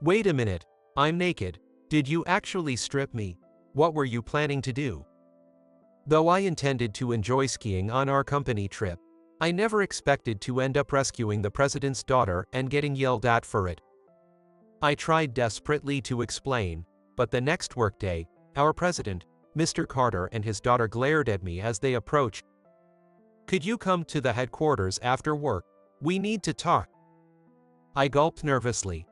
Wait a minute, I'm naked. Did you actually strip me? What were you planning to do? Though I intended to enjoy skiing on our company trip, I never expected to end up rescuing the president's daughter and getting yelled at for it. I tried desperately to explain, but the next workday, our president, Mr. Carter, and his daughter glared at me as they approached. "Could you come to the headquarters after work? We need to talk." I gulped nervously.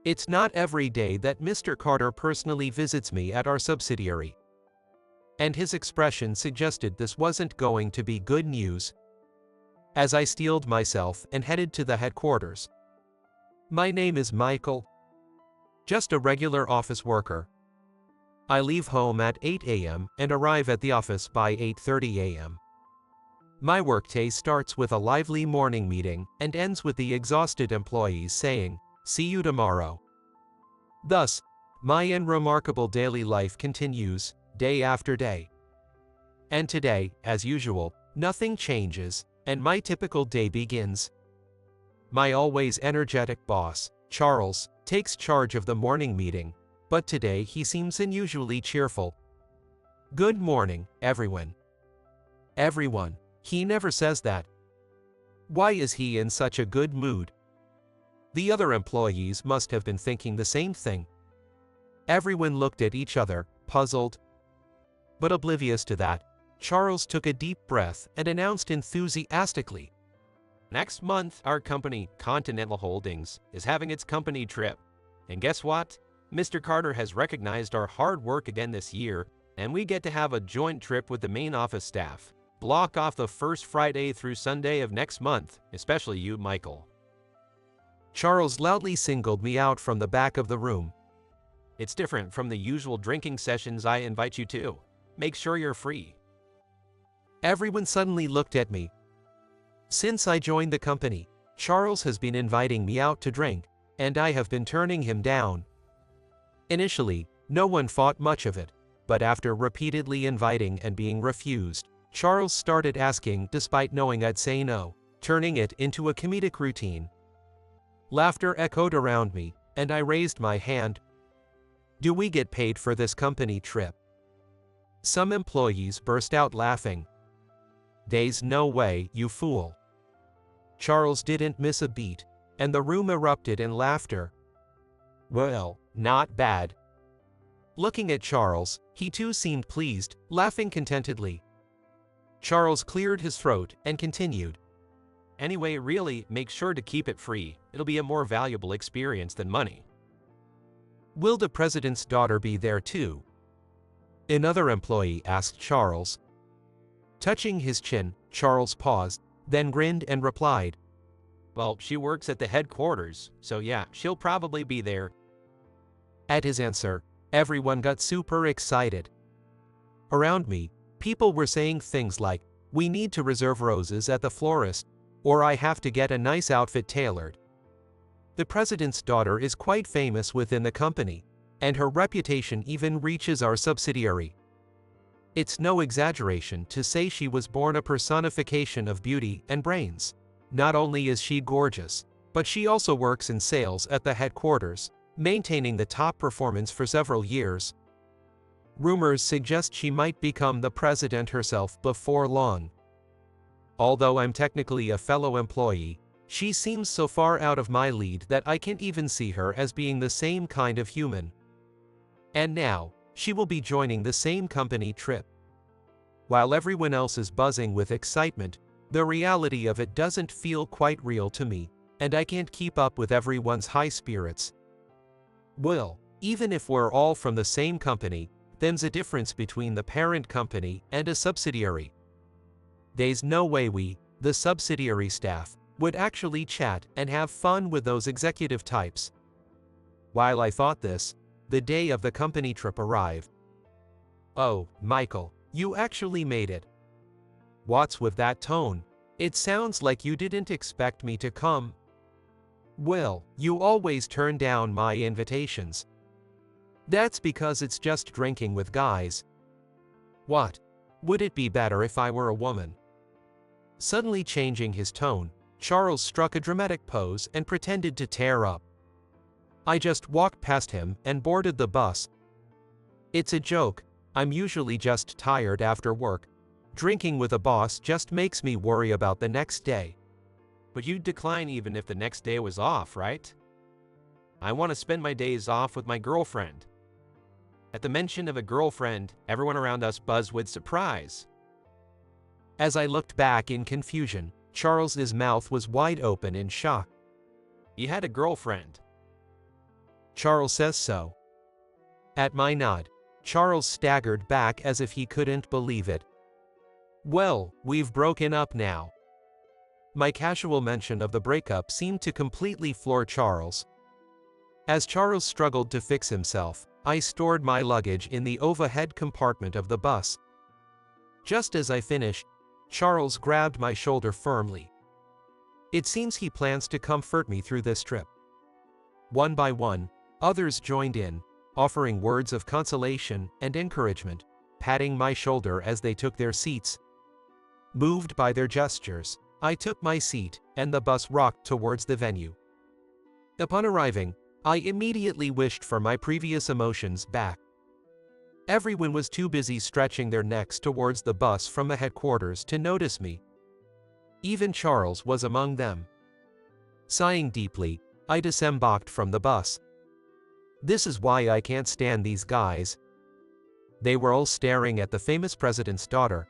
It's not every day that Mr. Carter personally visits me at our subsidiary. And his expression suggested this wasn't going to be good news. As I steeled myself and headed to the headquarters. "My name is Michael. Just a regular office worker. I leave home at 8 a.m. and arrive at the office by 8:30 a.m. My workday starts with a lively morning meeting and ends with the exhausted employees saying, 'See you tomorrow.' Thus, my unremarkable daily life continues, day after day. And today, as usual, nothing changes, and my typical day begins. My always energetic boss, Charles, takes charge of the morning meeting, but today he seems unusually cheerful. 'Good morning, everyone.' Everyone. He never says that. Why is he in such a good mood? The other employees must have been thinking the same thing. Everyone looked at each other, puzzled. But oblivious to that, Charles took a deep breath and announced enthusiastically, "Next month, our company, Continental Holdings, is having its company trip. And guess what? Mr. Carter has recognized our hard work again this year, and we get to have a joint trip with the main office staff. Block off the first Friday through Sunday of next month, especially you, Michael." Charles loudly singled me out from the back of the room. "It's different from the usual drinking sessions I invite you to. Make sure you're free." Everyone suddenly looked at me. Since I joined the company, Charles has been inviting me out to drink, and I have been turning him down. Initially, no one thought much of it, but after repeatedly inviting and being refused, Charles started asking despite knowing I'd say no, turning it into a comedic routine. Laughter echoed around me, and I raised my hand. "Do we get paid for this company trip?" Some employees burst out laughing. "There's no way, you fool." Charles didn't miss a beat, and the room erupted in laughter. "Well, not bad." Looking at Charles, he too seemed pleased, laughing contentedly. Charles cleared his throat and continued. "Anyway, really, make sure to keep it free. It'll be a more valuable experience than money." "Will the president's daughter be there too?" another employee asked Charles. Touching his chin, Charles paused, then grinned and replied, "Well, she works at the headquarters, so yeah, she'll probably be there." At his answer, everyone got super excited. Around me, people were saying things like, "We need to reserve roses at the florist," or "I have to get a nice outfit tailored." The president's daughter is quite famous within the company, and her reputation even reaches our subsidiary. It's no exaggeration to say she was born a personification of beauty and brains. Not only is she gorgeous, but she also works in sales at the headquarters, maintaining the top performance for several years. Rumors suggest she might become the president herself before long. Although I'm technically a fellow employee, she seems so far out of my league that I can't even see her as being the same kind of human. And now, she will be joining the same company trip. While everyone else is buzzing with excitement, the reality of it doesn't feel quite real to me, and I can't keep up with everyone's high spirits. Well, even if we're all from the same company, there's a difference between the parent company and a subsidiary. There's no way we, the subsidiary staff, would actually chat and have fun with those executive types. While I thought this, the day of the company trip arrived. "Oh, Michael, you actually made it." "What's with that tone? It sounds like you didn't expect me to come." "Well, you always turn down my invitations." "That's because it's just drinking with guys." "What? Would it be better if I were a woman?" Suddenly changing his tone, Charles struck a dramatic pose and pretended to tear up. I just walked past him and boarded the bus. It's a joke, I'm usually just tired after work. Drinking with a boss just makes me worry about the next day. But you'd decline even if the next day was off, right? I want to spend my days off with my girlfriend. At the mention of a girlfriend, everyone around us buzzed with surprise. As I looked back in confusion, Charles's mouth was wide open in shock. You had a girlfriend. Charles says so. At my nod, Charles staggered back as if he couldn't believe it. Well, we've broken up now. My casual mention of the breakup seemed to completely floor Charles. As Charles struggled to fix himself, I stored my luggage in the overhead compartment of the bus. Just as I finished, Charles grabbed my shoulder firmly. It seems he plans to comfort me through this trip. One by one, others joined in, offering words of consolation and encouragement, patting my shoulder as they took their seats. Moved by their gestures, I took my seat, and the bus rocked towards the venue. Upon arriving, I immediately wished for my previous emotions back. Everyone was too busy stretching their necks towards the bus from the headquarters to notice me. Even Charles was among them. Sighing deeply, I disembarked from the bus. This is why I can't stand these guys. They were all staring at the famous president's daughter.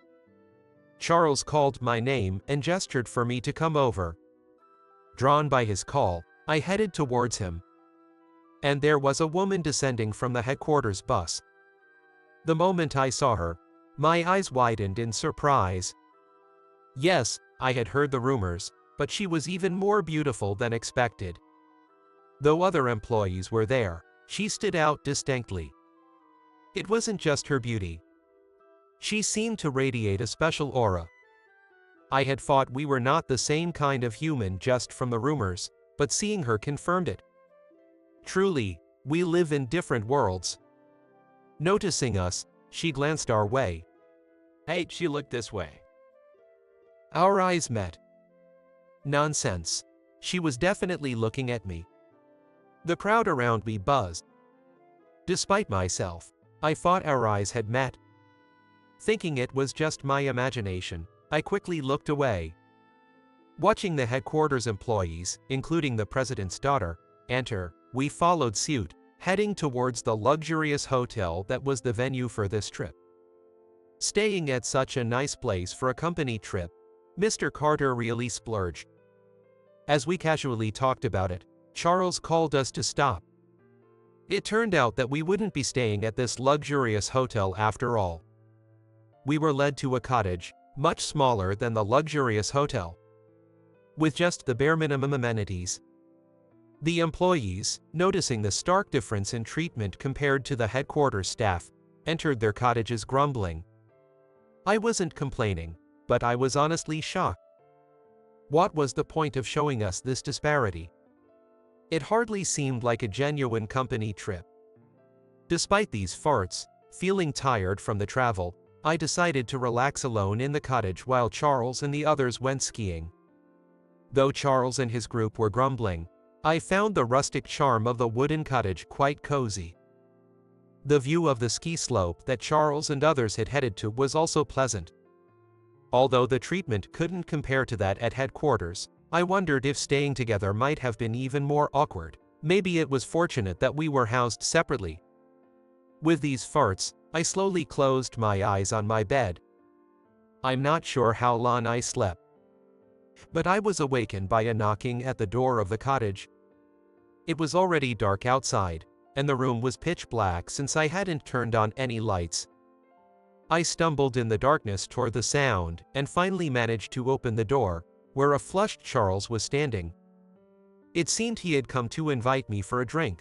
Charles called my name and gestured for me to come over. Drawn by his call, I headed towards him. And there was a woman descending from the headquarters bus. The moment I saw her, my eyes widened in surprise. Yes, I had heard the rumors, but she was even more beautiful than expected. Though other employees were there, she stood out distinctly. It wasn't just her beauty. She seemed to radiate a special aura. I had thought we were not the same kind of human just from the rumors, but seeing her confirmed it. Truly, we live in different worlds. Noticing us, she glanced our way. Hey, she looked this way. Our eyes met. Nonsense. She was definitely looking at me. The crowd around me buzzed. Despite myself, I thought our eyes had met. Thinking it was just my imagination, I quickly looked away. Watching the headquarters employees, including the president's daughter, enter, we followed suit, heading towards the luxurious hotel that was the venue for this trip. Staying at such a nice place for a company trip, Mr. Carter really splurged. As we casually talked about it, Charles called us to stop. It turned out that we wouldn't be staying at this luxurious hotel after all. We were led to a cottage, much smaller than the luxurious hotel, with just the bare minimum amenities. The employees, noticing the stark difference in treatment compared to the headquarters staff, entered their cottages grumbling. I wasn't complaining, but I was honestly shocked. What was the point of showing us this disparity? It hardly seemed like a genuine company trip. Despite these farts, feeling tired from the travel, I decided to relax alone in the cottage while Charles and the others went skiing. Though Charles and his group were grumbling, I found the rustic charm of the wooden cottage quite cozy. The view of the ski slope that Charles and others had headed to was also pleasant. Although the treatment couldn't compare to that at headquarters, I wondered if staying together might have been even more awkward. Maybe it was fortunate that we were housed separately. With these farts, I slowly closed my eyes on my bed. I'm not sure how long I slept, but I was awakened by a knocking at the door of the cottage. It was already dark outside, and the room was pitch black since I hadn't turned on any lights. I stumbled in the darkness toward the sound and finally managed to open the door, where a flushed Charles was standing. It seemed he had come to invite me for a drink.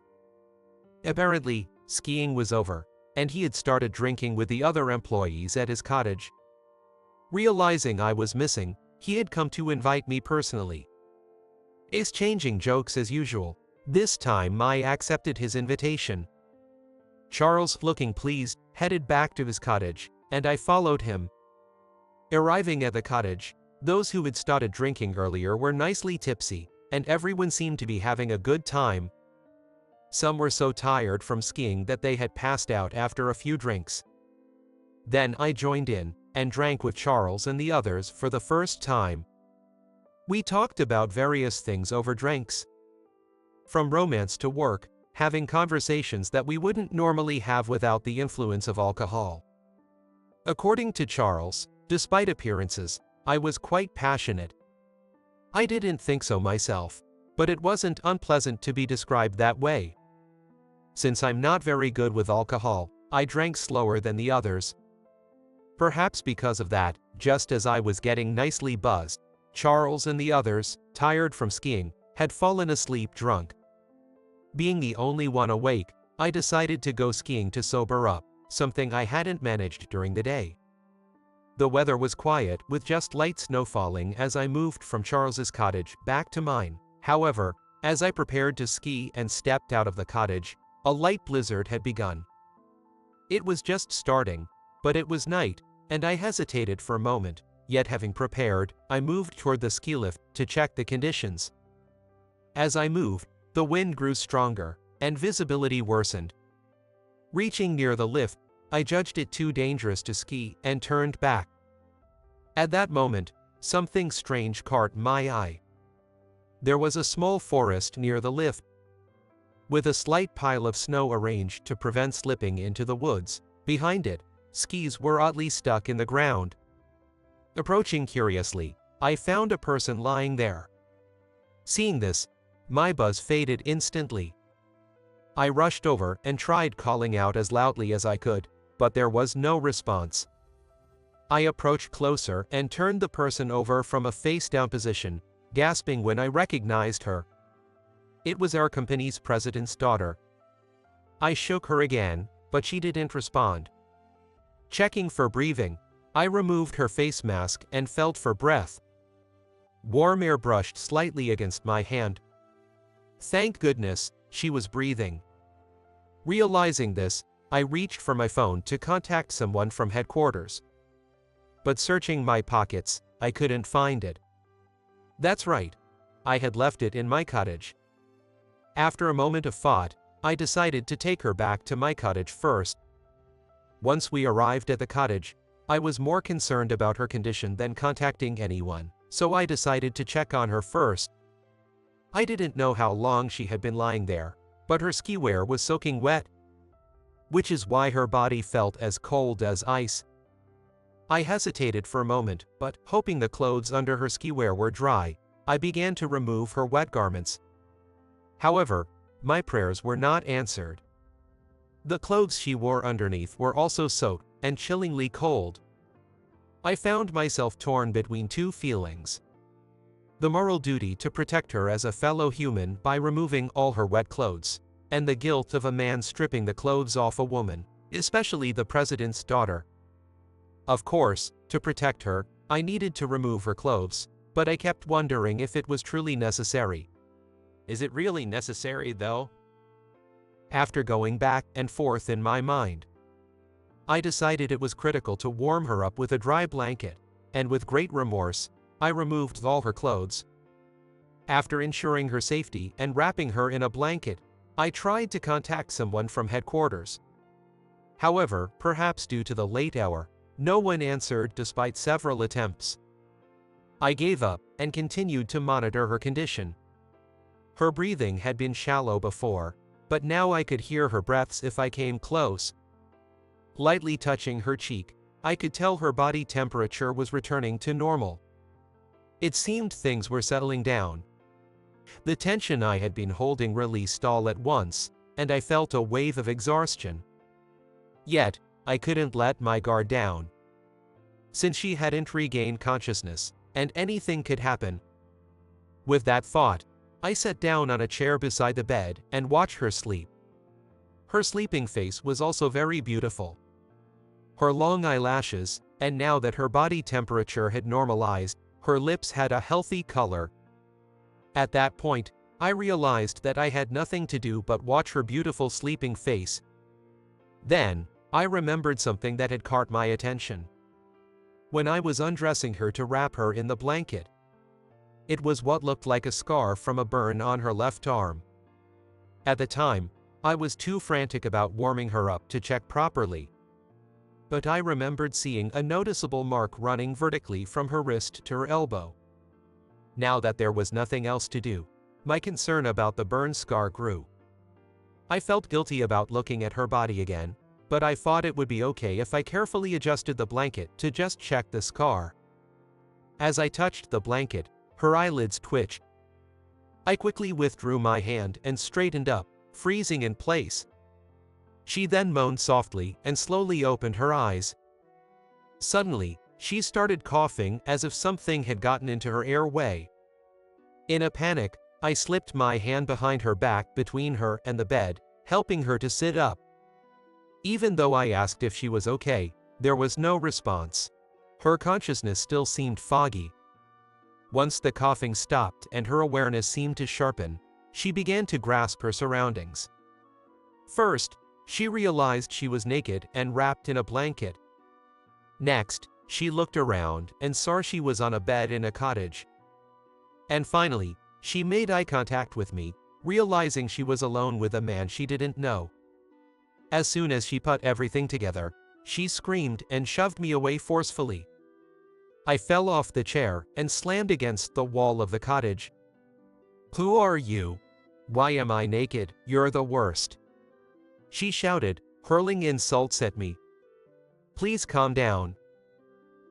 Apparently, skiing was over, and he had started drinking with the other employees at his cottage. Realizing I was missing, he had come to invite me personally. Exchanging jokes as usual, this time I accepted his invitation. Charles, looking pleased, headed back to his cottage, and I followed him. Arriving at the cottage, those who had started drinking earlier were nicely tipsy, and everyone seemed to be having a good time. Some were so tired from skiing that they had passed out after a few drinks. Then I joined in and drank with Charles and the others for the first time. We talked about various things over drinks. From romance to work, having conversations that we wouldn't normally have without the influence of alcohol. According to Charles, despite appearances, I was quite passionate. I didn't think so myself, but it wasn't unpleasant to be described that way. Since I'm not very good with alcohol, I drank slower than the others. Perhaps because of that, just as I was getting nicely buzzed, Charles and the others, tired from skiing, had fallen asleep drunk. Being the only one awake, I decided to go skiing to sober up, something I hadn't managed during the day. The weather was quiet, with just light snow falling as I moved from Charles's cottage back to mine. However, as I prepared to ski and stepped out of the cottage, a light blizzard had begun. It was just starting, but it was night, and I hesitated for a moment, yet having prepared, I moved toward the ski lift to check the conditions. As I moved, the wind grew stronger, and visibility worsened. Reaching near the lift, I judged it too dangerous to ski and turned back. At that moment, something strange caught my eye. There was a small forest near the lift, with a slight pile of snow arranged to prevent slipping into the woods. Behind it, skis were oddly stuck in the ground. Approaching curiously, I found a person lying there. Seeing this, my buzz faded instantly. I rushed over and tried calling out as loudly as I could, but there was no response. I approached closer and turned the person over from a face-down position, gasping when I recognized her. It was our company's president's daughter. I shook her again, but she didn't respond. Checking for breathing, I removed her face mask and felt for breath. Warm air brushed slightly against my hand. Thank goodness, she was breathing. Realizing this, I reached for my phone to contact someone from headquarters. But searching my pockets, I couldn't find it. That's right, I had left it in my cottage. After a moment of thought, I decided to take her back to my cottage first. Once we arrived at the cottage, I was more concerned about her condition than contacting anyone, so I decided to check on her first. I didn't know how long she had been lying there, but her ski wear was soaking wet, which is why her body felt as cold as ice. I hesitated for a moment, but hoping the clothes under her ski wear were dry, I began to remove her wet garments. However, my prayers were not answered. The clothes she wore underneath were also soaked and chillingly cold. I found myself torn between two feelings: the moral duty to protect her as a fellow human by removing all her wet clothes, and the guilt of a man stripping the clothes off a woman, especially the president's daughter. Of course, to protect her, I needed to remove her clothes, but I kept wondering if it was truly necessary. Is it really necessary, though? After going back and forth in my mind, I decided it was critical to warm her up with a dry blanket, and with great remorse, I removed all her clothes. After ensuring her safety and wrapping her in a blanket, I tried to contact someone from headquarters. However, perhaps due to the late hour, no one answered despite several attempts. I gave up and continued to monitor her condition. Her breathing had been shallow before, but now I could hear her breaths if I came close. Lightly touching her cheek, I could tell her body temperature was returning to normal. It seemed things were settling down. The tension I had been holding released all at once, and I felt a wave of exhaustion. Yet, I couldn't let my guard down. Since she hadn't regained consciousness, and anything could happen. With that thought, I sat down on a chair beside the bed and watched her sleep. Her sleeping face was also very beautiful. Her long eyelashes, and now that her body temperature had normalized, her lips had a healthy color. At that point, I realized that I had nothing to do but watch her beautiful sleeping face. Then, I remembered something that had caught my attention. When I was undressing her to wrap her in the blanket, it was what looked like a scar from a burn on her left arm. At the time, I was too frantic about warming her up to check properly. But I remembered seeing a noticeable mark running vertically from her wrist to her elbow. Now that there was nothing else to do, my concern about the burn scar grew. I felt guilty about looking at her body again, but I thought it would be okay if I carefully adjusted the blanket to just check the scar. As I touched the blanket, her eyelids twitched. I quickly withdrew my hand and straightened up, freezing in place. She then moaned softly and slowly opened her eyes. Suddenly, she started coughing as if something had gotten into her airway. In a panic, I slipped my hand behind her back between her and the bed, helping her to sit up. Even though I asked if she was okay, there was no response. Her consciousness still seemed foggy. Once the coughing stopped and her awareness seemed to sharpen, she began to grasp her surroundings. First, she realized she was naked and wrapped in a blanket. Next, she looked around and saw she was on a bed in a cottage. And finally, she made eye contact with me, realizing she was alone with a man she didn't know. As soon as she put everything together, she screamed and shoved me away forcefully. I fell off the chair and slammed against the wall of the cottage. "Who are you? Why am I naked? You're the worst," she shouted, hurling insults at me. "Please calm down,"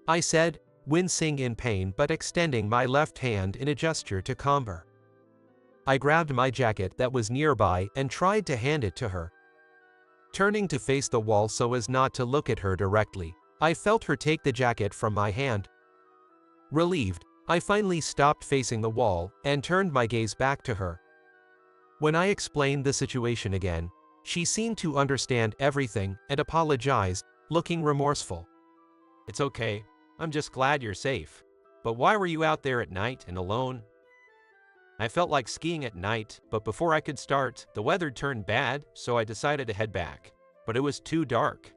I said, wincing in pain but extending my left hand in a gesture to calm her. I grabbed my jacket that was nearby and tried to hand it to her. Turning to face the wall so as not to look at her directly, I felt her take the jacket from my hand. Relieved, I finally stopped facing the wall and turned my gaze back to her. When I explained the situation again, she seemed to understand everything and apologized, looking remorseful. It's okay, I'm just glad you're safe. But why were you out there at night and alone? I felt like skiing at night, but before I could start, the weather turned bad, so I decided to head back. But it was too dark.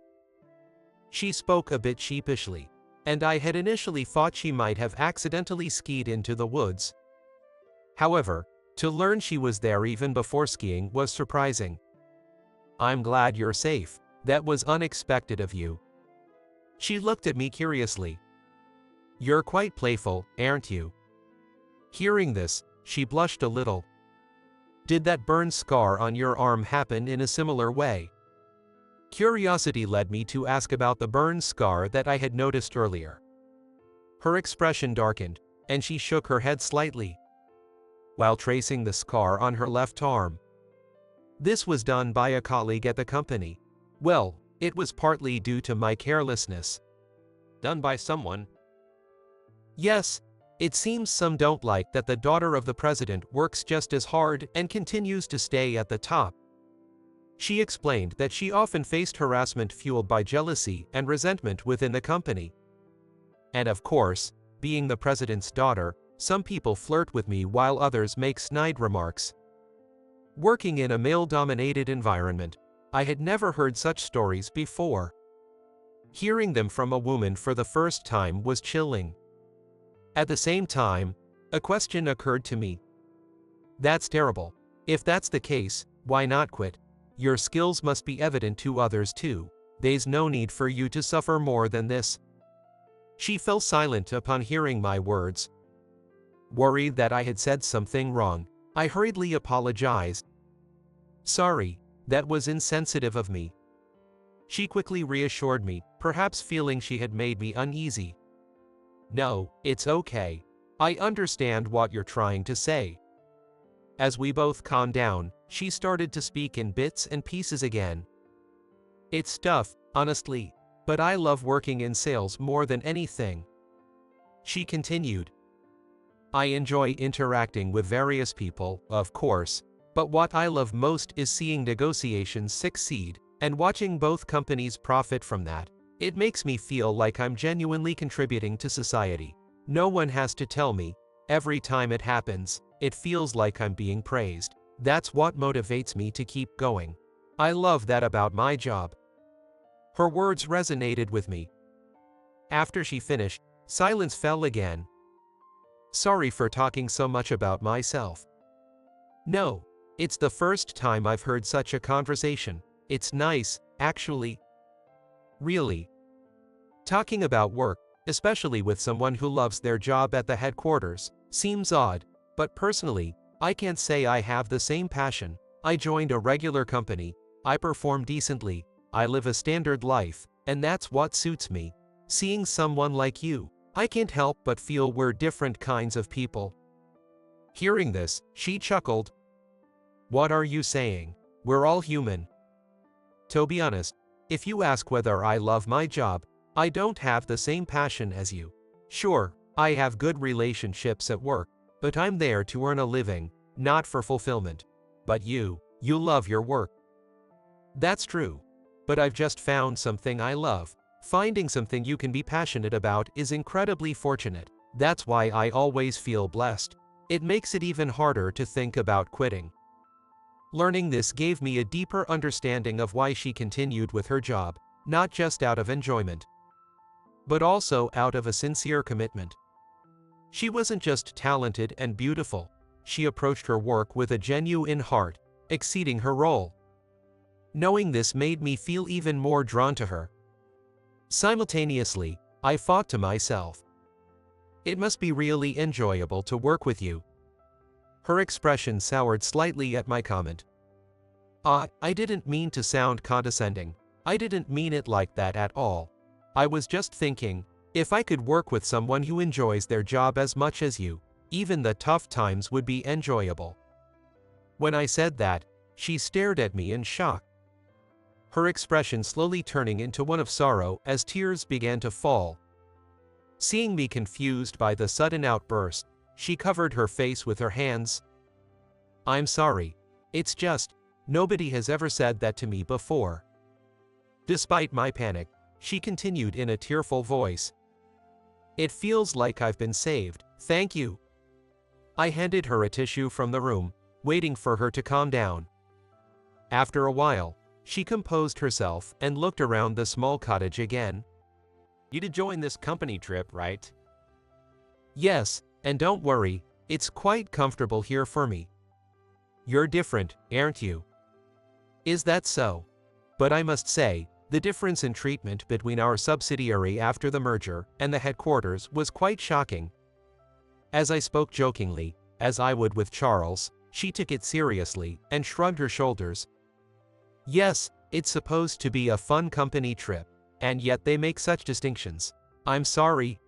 She spoke a bit sheepishly, and I had initially thought she might have accidentally skied into the woods. However, to learn she was there even before skiing was surprising. "I'm glad you're safe. That was unexpected of you." She looked at me curiously. "You're quite playful, aren't you?" Hearing this, she blushed a little. "Did that burn scar on your arm happen in a similar way?" Curiosity led me to ask about the burn scar that I had noticed earlier. Her expression darkened, and she shook her head slightly, while tracing the scar on her left arm. "This was done by a colleague at the company. Well, it was partly due to my carelessness." Done by someone? "Yes, it seems some don't like that the daughter of the president works just as hard and continues to stay at the top." She explained that she often faced harassment fueled by jealousy and resentment within the company. "And of course, being the president's daughter, some people flirt with me while others make snide remarks." Working in a male-dominated environment, I had never heard such stories before. Hearing them from a woman for the first time was chilling. At the same time, a question occurred to me. "That's terrible. If that's the case, why not quit? Your skills must be evident to others too. There's no need for you to suffer more than this." She fell silent upon hearing my words. Worried that I had said something wrong, I hurriedly apologized. "Sorry, that was insensitive of me." She quickly reassured me, perhaps feeling she had made me uneasy. "No, it's okay. I understand what you're trying to say." As we both calmed down, she started to speak in bits and pieces again. "It's tough, honestly, but I love working in sales more than anything." She continued. "I enjoy interacting with various people, of course, but what I love most is seeing negotiations succeed and watching both companies profit from that. It makes me feel like I'm genuinely contributing to society. No one has to tell me. Every time it happens, it feels like I'm being praised. That's what motivates me to keep going. I love that about my job." Her words resonated with me. After she finished, silence fell again. "Sorry for talking so much about myself." "No, It's the first time I've heard such a conversation. It's nice, actually. Really. Talking about work, especially with someone who loves their job at the headquarters, seems odd, but personally, I can't say I have the same passion. I joined a regular company, I perform decently, I live a standard life, and that's what suits me. Seeing someone like you, I can't help but feel we're different kinds of people. Hearing this, she chuckled. What are you saying? We're all human. To be honest, if you ask whether I love my job, I don't have the same passion as you. Sure, I have good relationships at work, but I'm there to earn a living, not for fulfillment. But you love your work. That's true. But I've just found something I love. Finding something you can be passionate about is incredibly fortunate. That's why I always feel blessed. It makes it even harder to think about quitting. Learning this gave me a deeper understanding of why she continued with her job, not just out of enjoyment, but also out of a sincere commitment. She wasn't just talented and beautiful, she approached her work with a genuine heart, exceeding her role. Knowing this made me feel even more drawn to her. Simultaneously, I thought to myself, it must be really enjoyable to work with you. Her expression soured slightly at my comment. I didn't mean to sound condescending. I didn't mean it like that at all. I was just thinking, if I could work with someone who enjoys their job as much as you, even the tough times would be enjoyable. When I said that, she stared at me in shock, her expression slowly turning into one of sorrow as tears began to fall. Seeing me confused by the sudden outburst, she covered her face with her hands. I'm sorry. It's just, nobody has ever said that to me before. Despite my panic, she continued in a tearful voice. It feels like I've been saved, thank you. I handed her a tissue from the room, waiting for her to calm down. After a while, she composed herself and looked around the small cottage again. You did join this company trip, right? Yes, and don't worry, it's quite comfortable here for me. You're different, aren't you? Is that so? But I must say, the difference in treatment between our subsidiary after the merger and the headquarters was quite shocking. As I spoke jokingly, as I would with Charles, she took it seriously and shrugged her shoulders. Yes, it's supposed to be a fun company trip, and yet they make such distinctions. I'm sorry.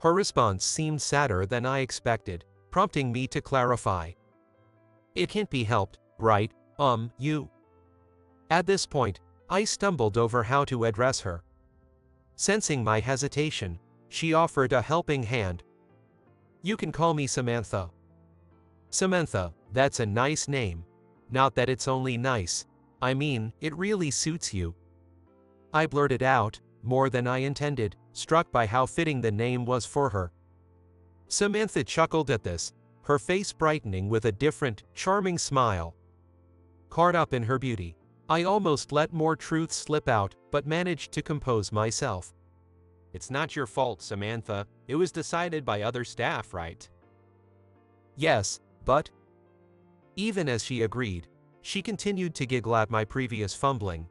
Her response seemed sadder than I expected, prompting me to clarify. It can't be helped, right, you. At this point, I stumbled over how to address her. Sensing my hesitation, she offered a helping hand. You can call me Samantha. Samantha, that's a nice name. Not that it's only nice. I mean, it really suits you. I blurted out, more than I intended, struck by how fitting the name was for her. Samantha chuckled at this, her face brightening with a different, charming smile. Caught up in her beauty, I almost let more truth slip out, but managed to compose myself. It's not your fault, Samantha. It was decided by other staff, right? Yes, but... Even as she agreed, she continued to giggle at my previous fumbling.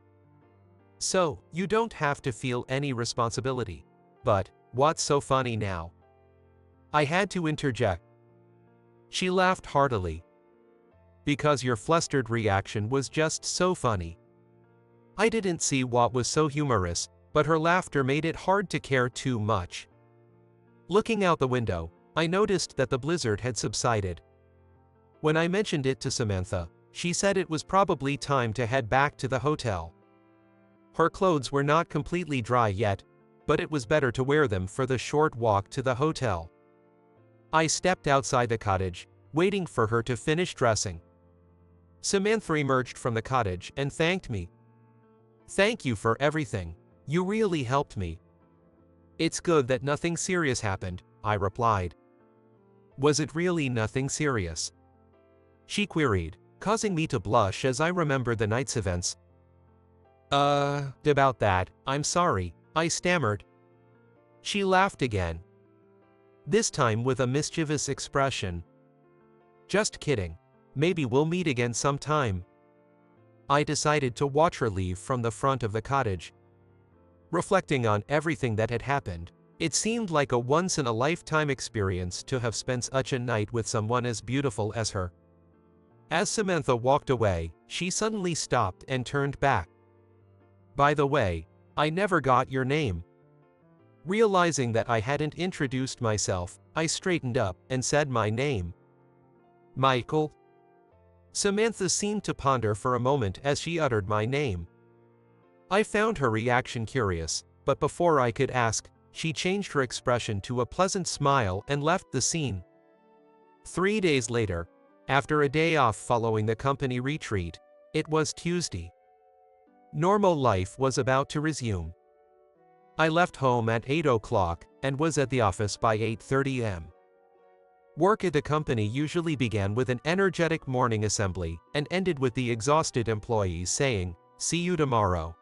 So, you don't have to feel any responsibility. But, what's so funny now? I had to interject. She laughed heartily. Because your flustered reaction was just so funny. I didn't see what was so humorous, but her laughter made it hard to care too much. Looking out the window, I noticed that the blizzard had subsided. When I mentioned it to Samantha, she said it was probably time to head back to the hotel. Her clothes were not completely dry yet, but it was better to wear them for the short walk to the hotel. I stepped outside the cottage, waiting for her to finish dressing. Samantha emerged from the cottage and thanked me. Thank you for everything. You really helped me. It's good that nothing serious happened, I replied. Was it really nothing serious? She queried, causing me to blush as I remembered the night's events. About that, I'm sorry, I stammered. She laughed again. This time with a mischievous expression. Just kidding. Maybe we'll meet again sometime. I decided to watch her leave from the front of the cottage. Reflecting on everything that had happened, it seemed like a once-in-a-lifetime experience to have spent such a night with someone as beautiful as her. As Samantha walked away, she suddenly stopped and turned back. "By the way, I never got your name." Realizing that I hadn't introduced myself, I straightened up and said my name. "Michael." Samantha seemed to ponder for a moment as she uttered my name. I found her reaction curious, but before I could ask, she changed her expression to a pleasant smile and left the scene. 3 days later, after a day off following the company retreat, it was Tuesday. Normal life was about to resume. I left home at 8 o'clock and was at the office by 8:30 am. Work at the company usually began with an energetic morning assembly and ended with the exhausted employees saying, "See you tomorrow."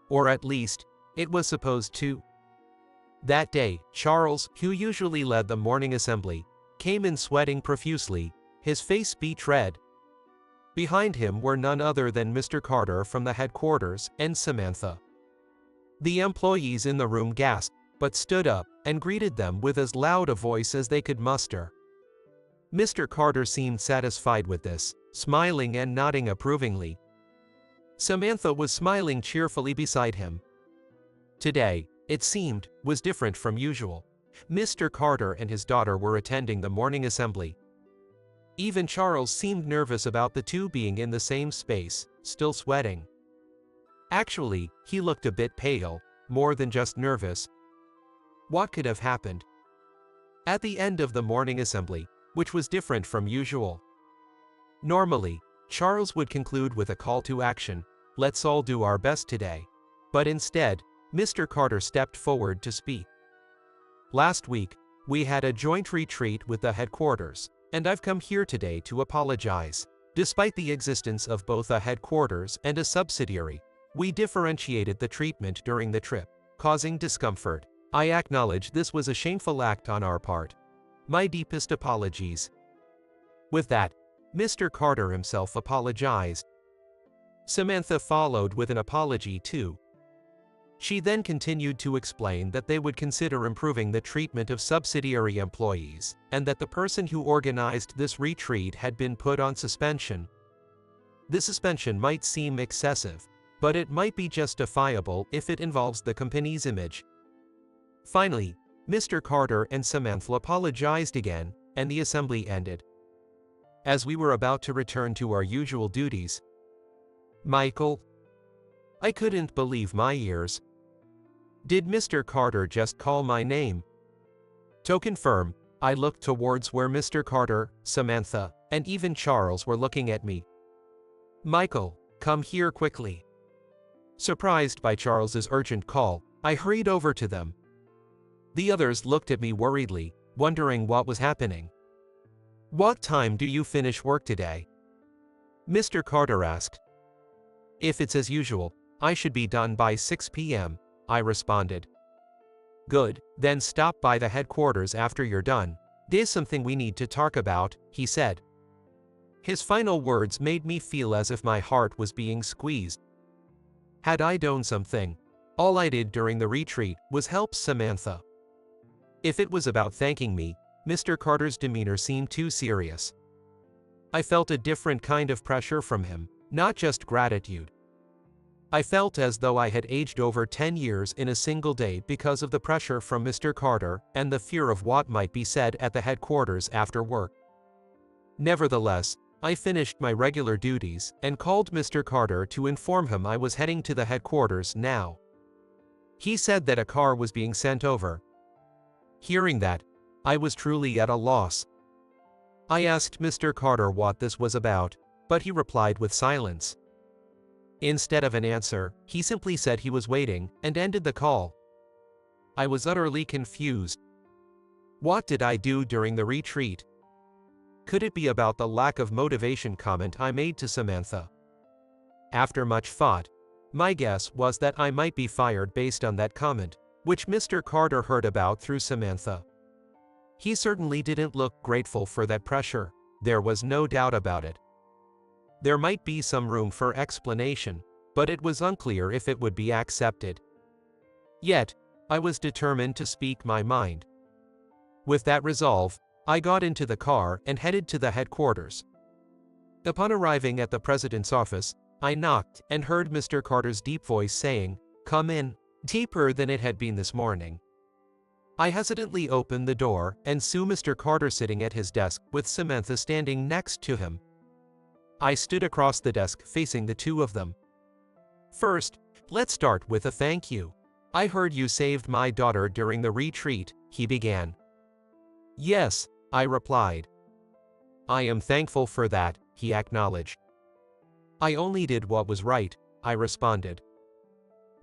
Or at least, it was supposed to. That day, Charles, who usually led the morning assembly, came in sweating profusely, his face beet red. Behind him were none other than Mr. Carter from the headquarters and Samantha. The employees in the room gasped, but stood up and greeted them with as loud a voice as they could muster. Mr. Carter seemed satisfied with this, smiling and nodding approvingly. Samantha was smiling cheerfully beside him. Today, it seemed, was different from usual. Mr. Carter and his daughter were attending the morning assembly. Even Charles seemed nervous about the two being in the same space, still sweating. Actually, he looked a bit pale, more than just nervous. What could have happened? At the end of the morning assembly, which was different from usual. Normally, Charles would conclude with a call to action, "Let's all do our best today." But instead, Mr. Carter stepped forward to speak. "Last week, we had a joint retreat with the headquarters, and I've come here today to apologize. Despite the existence of both a headquarters and a subsidiary, we differentiated the treatment during the trip, causing discomfort. I acknowledge this was a shameful act on our part. My deepest apologies." With that, Mr. Carter himself apologized. Samantha followed with an apology too. She then continued to explain that they would consider improving the treatment of subsidiary employees, and that the person who organized this retreat had been put on suspension. The suspension might seem excessive, but it might be justifiable if it involves the company's image. Finally, Mr. Carter and Samantha apologized again, and the assembly ended. As we were about to return to our usual duties, "Michael?" I couldn't believe my ears. Did Mr. Carter just call my name? To confirm, I looked towards where Mr. Carter, Samantha, and even Charles were looking at me. "Michael, come here quickly." Surprised by Charles's urgent call, I hurried over to them. The others looked at me worriedly, wondering what was happening. "What time do you finish work today?" Mr. Carter asked. "If it's as usual, I should be done by 6 p.m., I responded. "Good, then stop by the headquarters after you're done. There's something we need to talk about," he said. His final words made me feel as if my heart was being squeezed. Had I done something? All I did during the retreat was help Samantha. If it was about thanking me, Mr. Carter's demeanor seemed too serious. I felt a different kind of pressure from him, not just gratitude. I felt as though I had aged over 10 years in a single day because of the pressure from Mr. Carter and the fear of what might be said at the headquarters after work. Nevertheless, I finished my regular duties and called Mr. Carter to inform him I was heading to the headquarters now. He said that a car was being sent over. Hearing that, I was truly at a loss. I asked Mr. Carter what this was about, but he replied with silence. Instead of an answer, he simply said he was waiting and ended the call. I was utterly confused. What did I do during the retreat? Could it be about the lack of motivation comment I made to Samantha? After much thought, my guess was that I might be fired based on that comment, which Mr. Carter heard about through Samantha. He certainly didn't look grateful for that pressure. there was no doubt about it. There might be some room for explanation, but it was unclear if it would be accepted. Yet, I was determined to speak my mind. With that resolve, I got into the car and headed to the headquarters. Upon arriving at the president's office, I knocked and heard Mr. Carter's deep voice saying, "Come in," deeper than it had been this morning. I hesitantly opened the door and saw Mr. Carter sitting at his desk with Samantha standing next to him. I stood across the desk facing the two of them. "First, let's start with a thank you. I heard you saved my daughter during the retreat," he began. "Yes," I replied. "I am thankful for that," he acknowledged. "I only did what was right," I responded.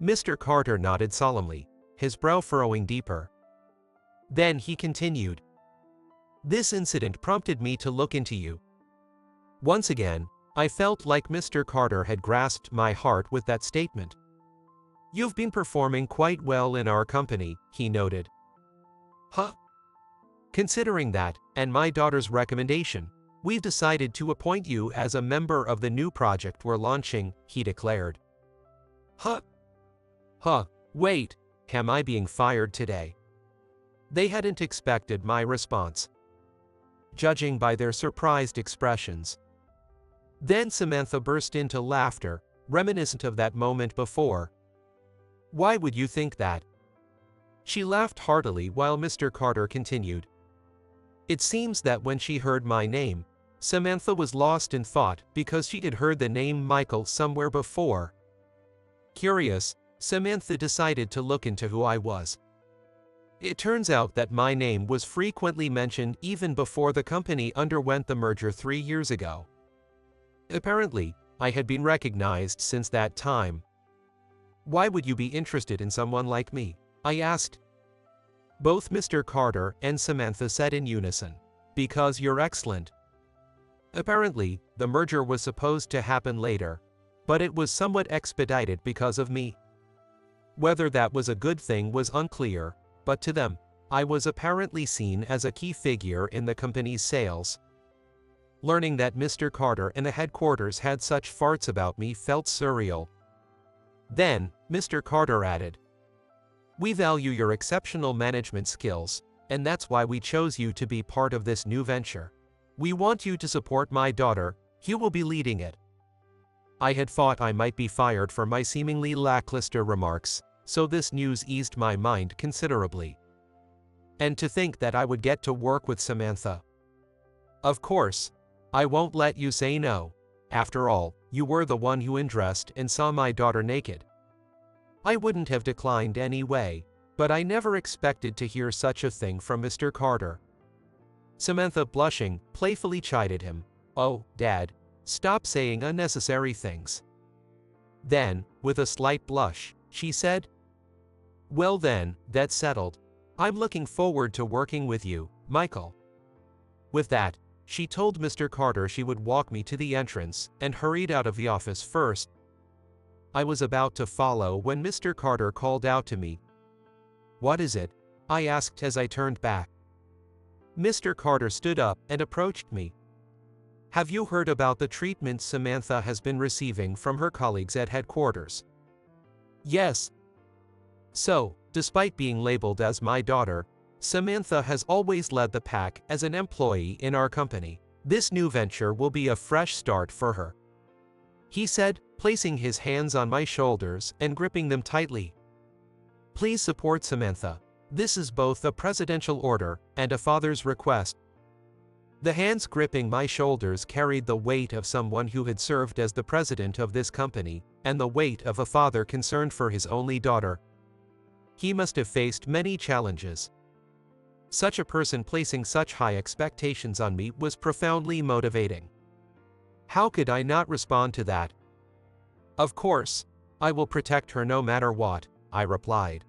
Mr. Carter nodded solemnly, his brow furrowing deeper. Then he continued, "This incident prompted me to look into you." Once again, I felt like Mr. Carter had grasped my heart with that statement. "You've been performing quite well in our company," he noted. "Huh? Considering that, and my daughter's recommendation, we've decided to appoint you as a member of the new project we're launching," he declared. "Huh? Wait, am I being fired today?" They hadn't expected my response, judging by their surprised expressions. Then Samantha burst into laughter, reminiscent of that moment before. "Why would you think that?" She laughed heartily while Mr. Carter continued. "It seems that when she heard my name, Samantha was lost in thought because she had heard the name Michael somewhere before. Curious, Samantha decided to look into who I was. It turns out that my name was frequently mentioned even before the company underwent the merger 3 years ago. Apparently, I had been recognized since that time." "Why would you be interested in someone like me?" I asked. Both Mr. Carter and Samantha said in unison, "Because you're excellent." Apparently, the merger was supposed to happen later, but it was somewhat expedited because of me. Whether that was a good thing was unclear, but to them, I was apparently seen as a key figure in the company's sales. Learning that Mr. Carter and the headquarters had such farts about me felt surreal. Then, Mr. Carter added, "We value your exceptional management skills, and that's why we chose you to be part of this new venture. We want you to support my daughter, you will be leading it." I had thought I might be fired for my seemingly lackluster remarks, so this news eased my mind considerably. And to think that I would get to work with Samantha. Of course, I won't let you say no. After all, you were the one who undressed and saw my daughter naked. I wouldn't have declined anyway, but I never expected to hear such a thing from Mr. Carter. Samantha, blushing, playfully chided him. "Oh, Dad, stop saying unnecessary things." Then, with a slight blush, she said, "Well then, that's settled. I'm looking forward to working with you, Michael." With that, she told Mr. Carter she would walk me to the entrance and hurried out of the office first. I was about to follow when Mr. Carter called out to me. "What is it?" I asked as I turned back. Mr. Carter stood up and approached me. "Have you heard about the treatment Samantha has been receiving from her colleagues at headquarters?" "Yes." "So, despite being labeled as my daughter, Samantha has always led the pack as an employee in our company. This new venture will be a fresh start for her," he said, placing his hands on my shoulders and gripping them tightly. "Please support Samantha. This is both a presidential order and a father's request." The hands gripping my shoulders carried the weight of someone who had served as the president of this company, and the weight of a father concerned for his only daughter. He must have faced many challenges. Such a person placing such high expectations on me was profoundly motivating. How could I not respond to that? "Of course, I will protect her no matter what," I replied.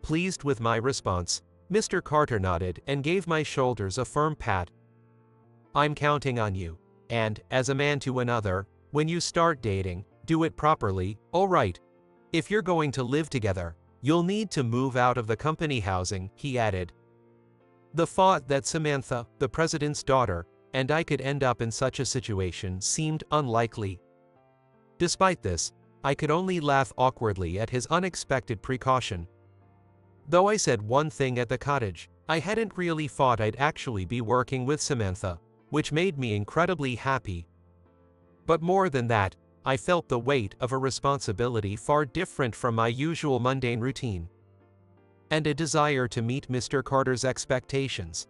Pleased with my response, Mr. Carter nodded and gave my shoulders a firm pat. "I'm counting on you, and, as a man to another, when you start dating, do it properly, all right? If you're going to live together, you'll need to move out of the company housing," he added. The thought that Samantha, the president's daughter, and I could end up in such a situation seemed unlikely. Despite this, I could only laugh awkwardly at his unexpected precaution. Though I said one thing at the cottage, I hadn't really thought I'd actually be working with Samantha, which made me incredibly happy. But more than that, I felt the weight of a responsibility far different from my usual mundane routine, and a desire to meet Mr. Carter's expectations.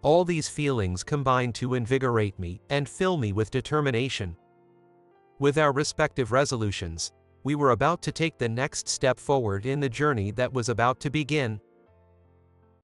All these feelings combined to invigorate me and fill me with determination. With our respective resolutions, we were about to take the next step forward in the journey that was about to begin.